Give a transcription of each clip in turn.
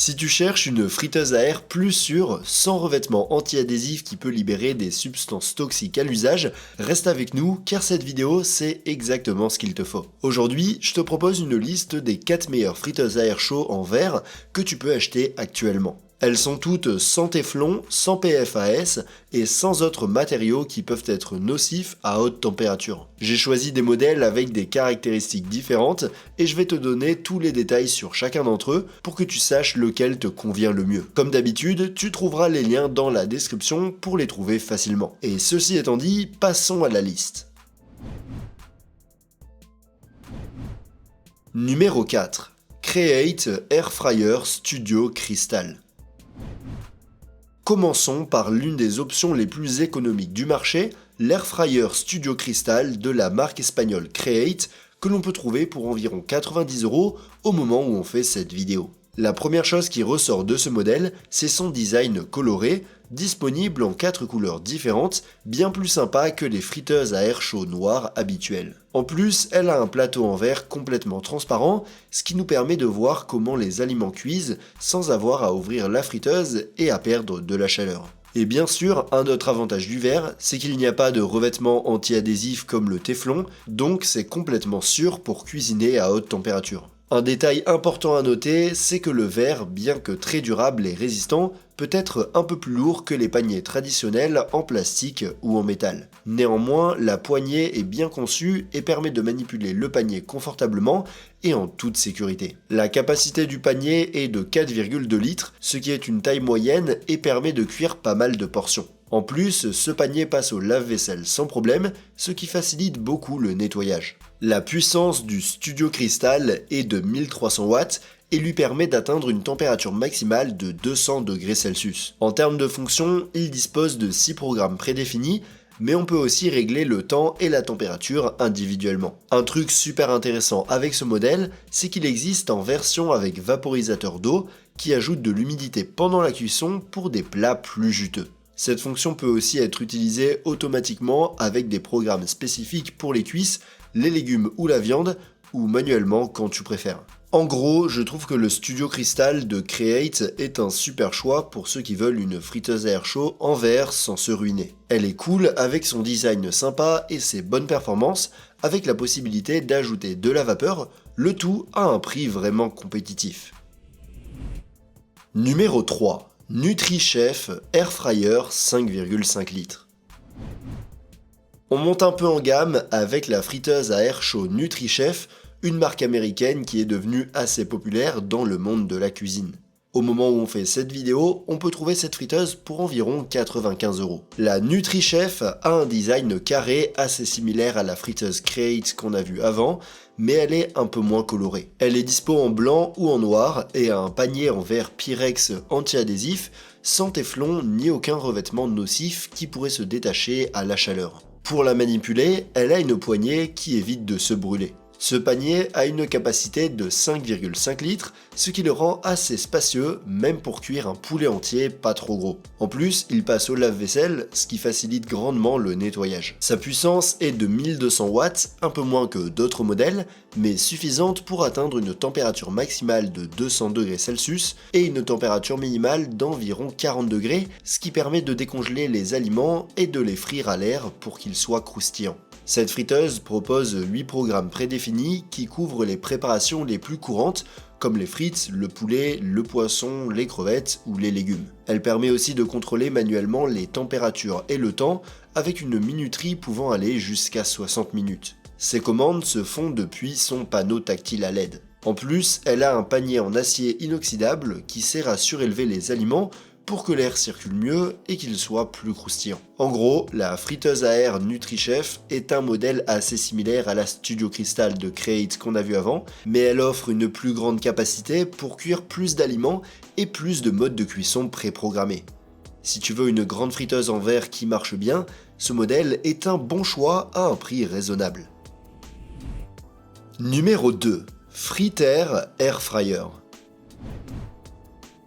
Si tu cherches une friteuse à air plus sûre, sans revêtement anti-adhésif qui peut libérer des substances toxiques à l'usage, reste avec nous car cette vidéo c'est exactement ce qu'il te faut. Aujourd'hui, je te propose une liste des 4 meilleures friteuses à air chaud en verre que tu peux acheter actuellement. Elles sont toutes sans téflon, sans PFAS et sans autres matériaux qui peuvent être nocifs à haute température. J'ai choisi des modèles avec des caractéristiques différentes et je vais te donner tous les détails sur chacun d'entre eux pour que tu saches lequel te convient le mieux. Comme d'habitude, tu trouveras les liens dans la description pour les trouver facilement. Et ceci étant dit, passons à la liste. Numéro 4. Create Air Fryer Studio Crystal. Commençons par l'une des options les plus économiques du marché, l'Air Fryer Studio Crystal de la marque espagnole Create, que l'on peut trouver pour environ 90 € au moment où on fait cette vidéo. La première chose qui ressort de ce modèle, c'est son design coloré, disponible en 4 couleurs différentes, bien plus sympa que les friteuses à air chaud noires habituelles. En plus, elle a un plateau en verre complètement transparent, ce qui nous permet de voir comment les aliments cuisent sans avoir à ouvrir la friteuse et à perdre de la chaleur. Et bien sûr, un autre avantage du verre, c'est qu'il n'y a pas de revêtement anti-adhésif comme le téflon, donc c'est complètement sûr pour cuisiner à haute température. Un détail important à noter, c'est que le verre, bien que très durable et résistant, peut être un peu plus lourd que les paniers traditionnels en plastique ou en métal. Néanmoins, la poignée est bien conçue et permet de manipuler le panier confortablement et en toute sécurité. La capacité du panier est de 4,2 litres, ce qui est une taille moyenne et permet de cuire pas mal de portions. En plus, ce panier passe au lave-vaisselle sans problème, ce qui facilite beaucoup le nettoyage. La puissance du Studio Crystal est de 1300 watts et lui permet d'atteindre une température maximale de 200 degrés Celsius. En termes de fonction, il dispose de 6 programmes prédéfinis, mais on peut aussi régler le temps et la température individuellement. Un truc super intéressant avec ce modèle, c'est qu'il existe en version avec vaporisateur d'eau qui ajoute de l'humidité pendant la cuisson pour des plats plus juteux. Cette fonction peut aussi être utilisée automatiquement avec des programmes spécifiques pour les cuisses, les légumes ou la viande, ou manuellement quand tu préfères. En gros, je trouve que le Studio Crystal de Create est un super choix pour ceux qui veulent une friteuse à air chaud en verre sans se ruiner. Elle est cool avec son design sympa et ses bonnes performances, avec la possibilité d'ajouter de la vapeur, le tout à un prix vraiment compétitif. Numéro 3. NutriChef Air Fryer 5,5 litres. On monte un peu en gamme avec la friteuse à air chaud NutriChef, une marque américaine qui est devenue assez populaire dans le monde de la cuisine. Au moment où on fait cette vidéo, on peut trouver cette friteuse pour environ 95 €. La NutriChef a un design carré assez similaire à la friteuse Create qu'on a vue avant, mais elle est un peu moins colorée. Elle est dispo en blanc ou en noir et a un panier en verre Pyrex anti-adhésif, sans téflon ni aucun revêtement nocif qui pourrait se détacher à la chaleur. Pour la manipuler, elle a une poignée qui évite de se brûler. Ce panier a une capacité de 5,5 litres, ce qui le rend assez spacieux, même pour cuire un poulet entier pas trop gros. En plus, il passe au lave-vaisselle, ce qui facilite grandement le nettoyage. Sa puissance est de 1200 watts, un peu moins que d'autres modèles, mais suffisante pour atteindre une température maximale de 200 degrés Celsius et une température minimale d'environ 40 degrés, ce qui permet de décongeler les aliments et de les frire à l'air pour qu'ils soient croustillants. Cette friteuse propose 8 programmes prédéfinis qui couvrent les préparations les plus courantes, comme les frites, le poulet, le poisson, les crevettes ou les légumes. Elle permet aussi de contrôler manuellement les températures et le temps, avec une minuterie pouvant aller jusqu'à 60 minutes. Ces commandes se font depuis son panneau tactile à LED. En plus, elle a un panier en acier inoxydable qui sert à surélever les aliments pour que l'air circule mieux et qu'il soit plus croustillant. En gros, la friteuse à air NutriChef est un modèle assez similaire à la Studio Crystal de Create qu'on a vu avant, mais elle offre une plus grande capacité pour cuire plus d'aliments et plus de modes de cuisson préprogrammés. Si tu veux une grande friteuse en verre qui marche bien, ce modèle est un bon choix à un prix raisonnable. Numéro 2. Fritair Air Fryer.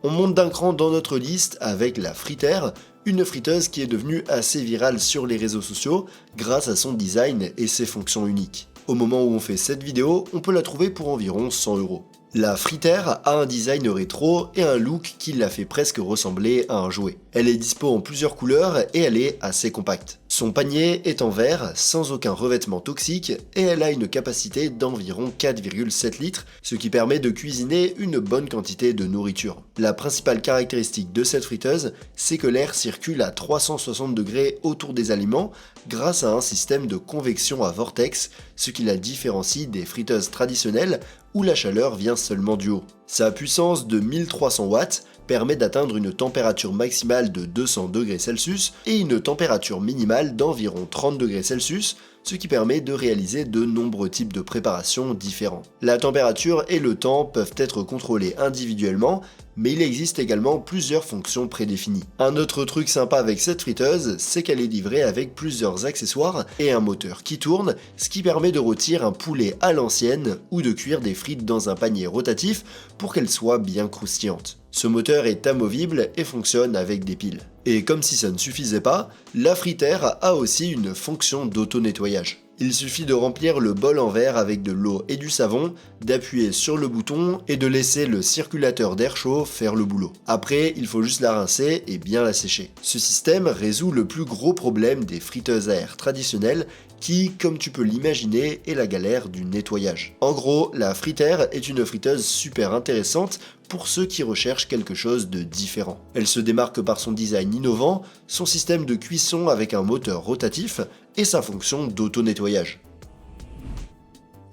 On monte d'un cran dans notre liste avec la Fritair, une friteuse qui est devenue assez virale sur les réseaux sociaux grâce à son design et ses fonctions uniques. Au moment où on fait cette vidéo, on peut la trouver pour environ 100 €. La Fritter a un design rétro et un look qui la fait presque ressembler à un jouet. Elle est dispo en plusieurs couleurs et elle est assez compacte. Son panier est en verre, sans aucun revêtement toxique, et elle a une capacité d'environ 4,7 litres, ce qui permet de cuisiner une bonne quantité de nourriture. La principale caractéristique de cette friteuse, c'est que l'air circule à 360 degrés autour des aliments grâce à un système de convection à vortex, ce qui la différencie des friteuses traditionnelles où la chaleur vient seulement du haut. Sa puissance de 1300 watts permet d'atteindre une température maximale de 200 degrés Celsius et une température minimale d'environ 30 degrés Celsius, ce qui permet de réaliser de nombreux types de préparations différents. La température et le temps peuvent être contrôlés individuellement, mais il existe également plusieurs fonctions prédéfinies. Un autre truc sympa avec cette friteuse, c'est qu'elle est livrée avec plusieurs accessoires et un moteur qui tourne, ce qui permet de rôtir un poulet à l'ancienne ou de cuire des frites dans un panier rotatif pour qu'elles soient bien croustillantes. Ce moteur est amovible et fonctionne avec des piles. Et comme si ça ne suffisait pas, la Fritter a aussi une fonction d'auto-nettoyage. Il suffit de remplir le bol en verre avec de l'eau et du savon, d'appuyer sur le bouton et de laisser le circulateur d'air chaud faire le boulot. Après, il faut juste la rincer et bien la sécher. Ce système résout le plus gros problème des friteuses à air traditionnelles qui, comme tu peux l'imaginer, est la galère du nettoyage. En gros, la Fritter est une friteuse super intéressante pour ceux qui recherchent quelque chose de différent. Elle se démarque par son design innovant, son système de cuisson avec un moteur rotatif et sa fonction d'auto-nettoyage.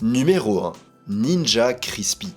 Numéro 1. Ninja Crispy.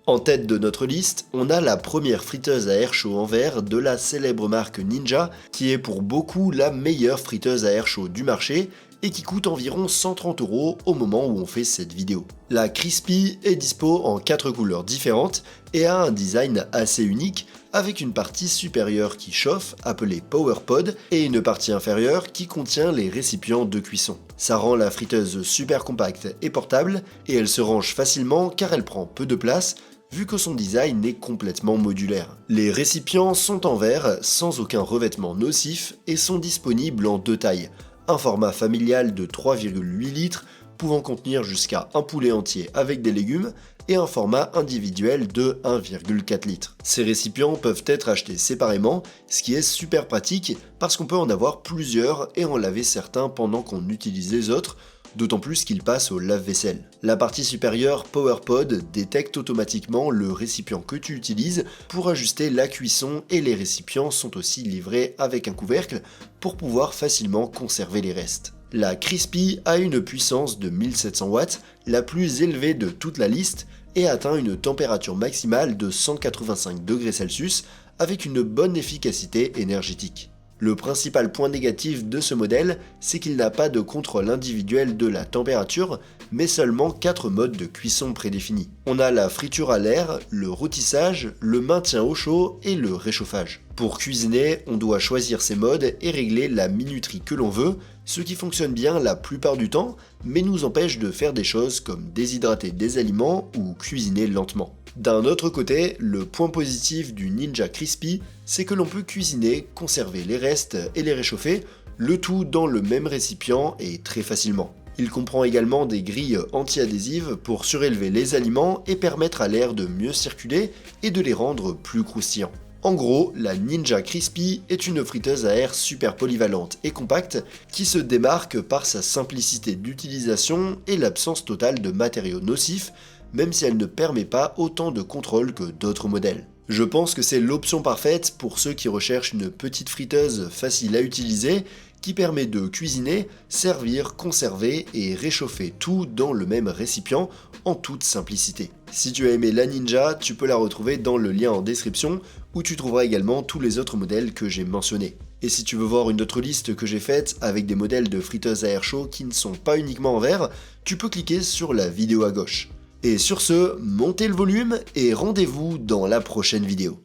En tête de notre liste, on a la première friteuse à air chaud en verre de la célèbre marque Ninja, qui est pour beaucoup la meilleure friteuse à air chaud du marché et qui coûte environ 130 € au moment où on fait cette vidéo. La Crispy est dispo en 4 couleurs différentes et a un design assez unique, avec une partie supérieure qui chauffe, appelée Power Pod, et une partie inférieure qui contient les récipients de cuisson. Ça rend la friteuse super compacte et portable, et elle se range facilement car elle prend peu de place, vu que son design est complètement modulaire. Les récipients sont en verre, sans aucun revêtement nocif, et sont disponibles en 2 tailles. Un format familial de 3,8 litres, pouvant contenir jusqu'à un poulet entier avec des légumes, et un format individuel de 1,4 litres. Ces récipients peuvent être achetés séparément, ce qui est super pratique parce qu'on peut en avoir plusieurs et en laver certains pendant qu'on utilise les autres, d'autant plus qu'ils passent au lave-vaisselle. La partie supérieure PowerPod détecte automatiquement le récipient que tu utilises pour ajuster la cuisson et les récipients sont aussi livrés avec un couvercle pour pouvoir facilement conserver les restes. La Crispy a une puissance de 1700 watts, la plus élevée de toute la liste, et atteint une température maximale de 185 degrés Celsius avec une bonne efficacité énergétique. Le principal point négatif de ce modèle, c'est qu'il n'a pas de contrôle individuel de la température, mais seulement 4 modes de cuisson prédéfinis. On a la friture à l'air, le rôtissage, le maintien au chaud et le réchauffage. Pour cuisiner, on doit choisir ces modes et régler la minuterie que l'on veut, ce qui fonctionne bien la plupart du temps, mais nous empêche de faire des choses comme déshydrater des aliments ou cuisiner lentement. D'un autre côté, le point positif du Ninja Crispy, c'est que l'on peut cuisiner, conserver les restes et les réchauffer, le tout dans le même récipient et très facilement. Il comprend également des grilles anti-adhésives pour surélever les aliments et permettre à l'air de mieux circuler et de les rendre plus croustillants. En gros, la Ninja Crispy est une friteuse à air super polyvalente et compacte qui se démarque par sa simplicité d'utilisation et l'absence totale de matériaux nocifs, même si elle ne permet pas autant de contrôle que d'autres modèles. Je pense que c'est l'option parfaite pour ceux qui recherchent une petite friteuse facile à utiliser qui permet de cuisiner, servir, conserver et réchauffer tout dans le même récipient en toute simplicité. Si tu as aimé la Ninja, tu peux la retrouver dans le lien en description où tu trouveras également tous les autres modèles que j'ai mentionnés. Et si tu veux voir une autre liste que j'ai faite avec des modèles de friteuses à air chaud qui ne sont pas uniquement en verre, tu peux cliquer sur la vidéo à gauche. Et sur ce, montez le volume et rendez-vous dans la prochaine vidéo.